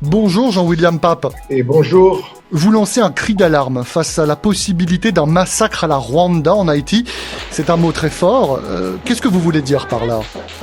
Bonjour Jean-William Pape. Et bonjour. Vous lancez un cri d'alarme face à la possibilité d'un massacre à la Rwanda en Haïti. C'est un mot très fort. Qu'est-ce que vous voulez dire par là?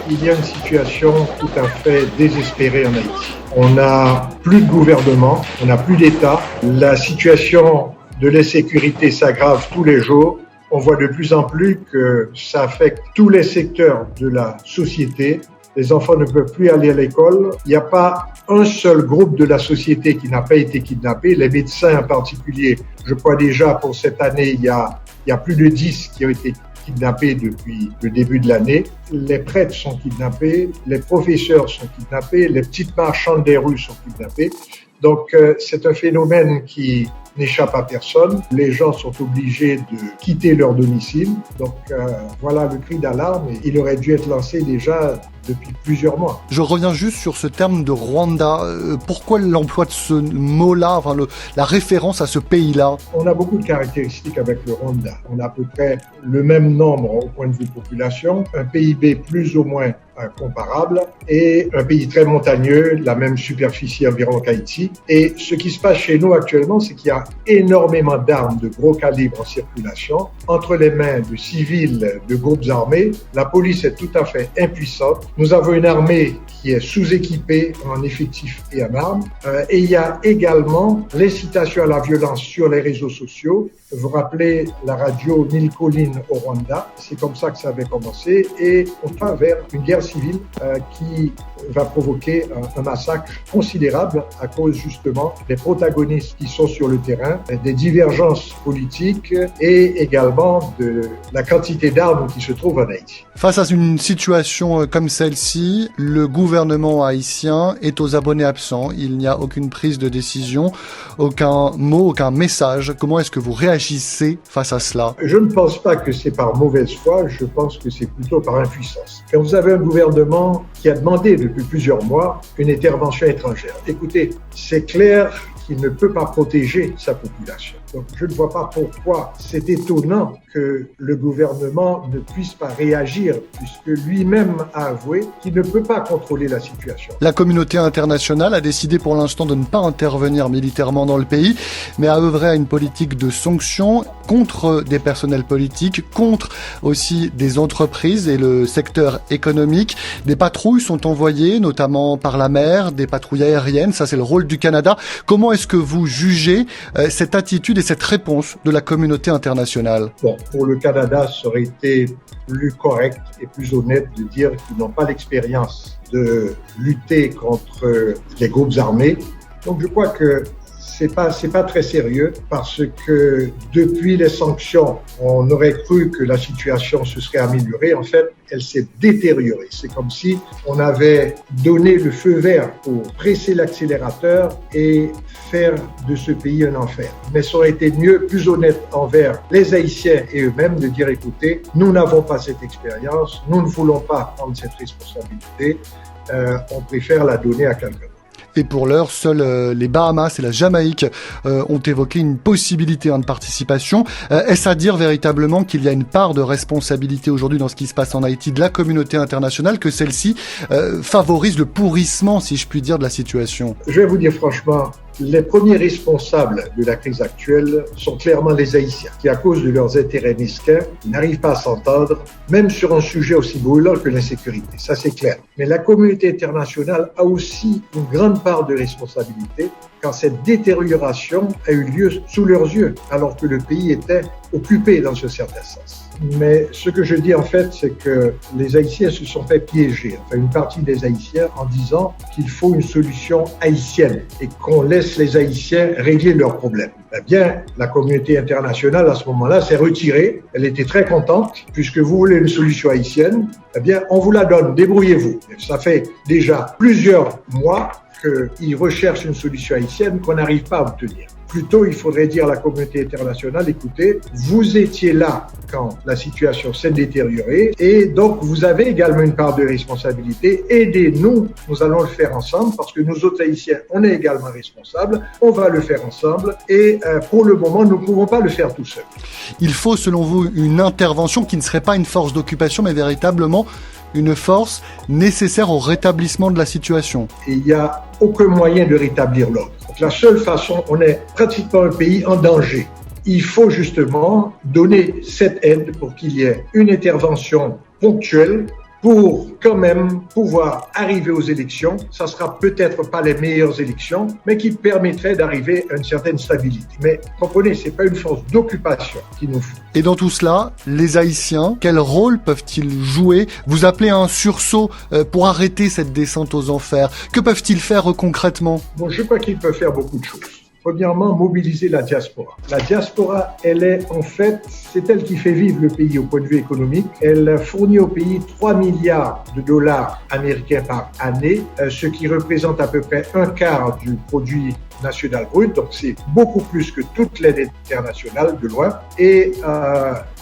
Il y a une situation tout à fait désespérée en Haïti. On n'a plus de gouvernement, on n'a plus d'État. La situation de l'insécurité s'aggrave tous les jours. On voit de plus en plus que ça affecte tous les secteurs de la société. Les enfants ne peuvent plus aller à l'école. Il n'y a pas un seul groupe de la société qui n'a pas été kidnappé. Les médecins en particulier, je crois déjà pour cette année, il y a plus de 10 qui ont été kidnappés depuis le début de l'année. Les prêtres sont kidnappés, les professeurs sont kidnappés, les petites marchandes des rues sont kidnappées. Donc c'est un phénomène qui n'échappe à personne. Les gens sont obligés de quitter leur domicile. Donc voilà le cri d'alarme. Il aurait dû être lancé déjà depuis plusieurs mois. Je reviens juste sur ce terme de Rwanda. Pourquoi l'emploi de ce mot-là, la référence à ce pays-là? On a beaucoup de caractéristiques avec le Rwanda. On a à peu près le même nombre au point de vue population, un PIB plus ou moins comparable et un pays très montagneux, la même superficie environ qu'Haïti. Et ce qui se passe chez nous actuellement, c'est qu'il y a énormément d'armes de gros calibre en circulation entre les mains de civils, de groupes armés. La police est tout à fait impuissante. Nous avons une armée qui est sous-équipée en effectifs et en armes. Et il y a également l'incitation à la violence sur les réseaux sociaux. Vous vous rappelez la radio Mille Collines au Rwanda. C'est comme ça que ça avait commencé. Et on va vers une guerre civile qui va provoquer un massacre considérable à cause justement des protagonistes qui sont sur le terrain, des divergences politiques et également de la quantité d'armes qui se trouvent en Haïti. Face à une situation comme celle-ci, le gouvernement haïtien est aux abonnés absents. Il n'y a aucune prise de décision, aucun mot, aucun message. Comment est-ce que vous réagissez face à cela? Je ne pense pas que c'est par mauvaise foi, je pense que c'est plutôt par impuissance. Quand vous avez un gouvernement qui a demandé depuis plusieurs mois une intervention étrangère, écoutez, c'est clair qu'il ne peut pas protéger sa population. Donc, je ne vois pas pourquoi c'est étonnant que le gouvernement ne puisse pas réagir, puisque lui-même a avoué qu'il ne peut pas contrôler la situation. La communauté internationale a décidé pour l'instant de ne pas intervenir militairement dans le pays, mais a œuvré à une politique de sanctions contre des personnels politiques, contre aussi des entreprises et le secteur économique. Des patrouilles sont envoyées, notamment par la mer, des patrouilles aériennes. Ça, c'est le rôle du Canada. Comment est-ce que vous jugez cette attitude et cette réponse de la communauté internationale? Bon, pour le Canada, ça aurait été plus correct et plus honnête de dire qu'ils n'ont pas l'expérience de lutter contre les groupes armés. Donc, je crois que c'est pas très sérieux parce que depuis les sanctions, on aurait cru que la situation se serait améliorée. En fait, elle s'est détériorée. C'est comme si on avait donné le feu vert pour presser l'accélérateur et faire de ce pays un enfer. Mais ça aurait été mieux, plus honnête envers les Haïtiens et eux-mêmes de dire, écoutez, nous n'avons pas cette expérience, nous ne voulons pas prendre cette responsabilité, on préfère la donner à quelqu'un. Et pour l'heure, seuls les Bahamas et la Jamaïque ont évoqué une possibilité de participation. Est-ce à dire véritablement qu'il y a une part de responsabilité aujourd'hui dans ce qui se passe en Haïti de la communauté internationale, que celle-ci favorise le pourrissement, si je puis dire, de la situation? Je vais vous dire franchement, les premiers responsables de la crise actuelle sont clairement les Haïtiens, qui à cause de leurs intérêts mesquins, n'arrivent pas à s'entendre, même sur un sujet aussi brûlant que l'insécurité. Ça, c'est clair. Mais la communauté internationale a aussi une grande part de responsabilité quand cette détérioration a eu lieu sous leurs yeux, alors que le pays était occupé dans ce certain sens. Mais ce que je dis en fait, c'est que les Haïtiens se sont fait piéger, enfin une partie des Haïtiens, en disant qu'il faut une solution haïtienne et qu'on laisse les Haïtiens régler leurs problèmes. Eh bien, la communauté internationale à ce moment-là s'est retirée. Elle était très contente puisque vous voulez une solution haïtienne. Eh bien, on vous la donne, débrouillez-vous. Et ça fait déjà plusieurs mois qu'ils recherchent une solution haïtienne qu'on n'arrive pas à obtenir. Plutôt, il faudrait dire à la communauté internationale, écoutez, vous étiez là quand la situation s'est détériorée et donc vous avez également une part de responsabilité. Aidez-nous, nous allons le faire ensemble parce que nous autres Haïtiens, on est également responsables, on va le faire ensemble et pour le moment, nous ne pouvons pas le faire tout seul. Il faut, selon vous, une intervention qui ne serait pas une force d'occupation mais véritablement une force nécessaire au rétablissement de la situation. Et il n'y a aucun moyen de rétablir l'ordre. Donc la seule façon, on est pratiquement un pays en danger. Il faut justement donner cette aide pour qu'il y ait une intervention ponctuelle pour quand même pouvoir arriver aux élections. Ça sera peut-être pas les meilleures élections, mais qui permettraient d'arriver à une certaine stabilité. Mais comprenez, c'est pas une force d'occupation qu'il nous faut. Et dans tout cela, les Haïtiens, quel rôle peuvent-ils jouer? Vous appelez à un sursaut pour arrêter cette descente aux enfers. Que peuvent-ils faire concrètement? Bon, je crois qu'ils peuvent faire beaucoup de choses. Premièrement, mobiliser la diaspora. La diaspora, elle est en fait, c'est elle qui fait vivre le pays au point de vue économique. Elle fournit au pays 3 milliards de dollars américains par année, ce qui représente à peu près un quart du produit national brut, donc c'est beaucoup plus que toute l'aide internationale de loin. Et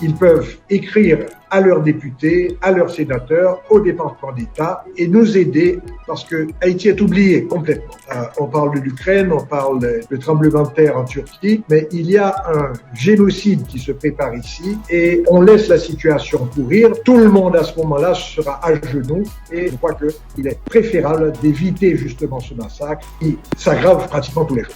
ils peuvent écrire à leurs députés, à leurs sénateurs, au département d'État et nous aider parce que Haïti est oublié complètement. On parle de l'Ukraine, on parle de tremblement de terre en Turquie, mais il y a un génocide qui se prépare ici et on laisse la situation pourrir. Tout le monde à ce moment-là sera à genoux et je crois qu'il est préférable d'éviter justement ce massacre qui s'aggrave pratiquement tous les jours.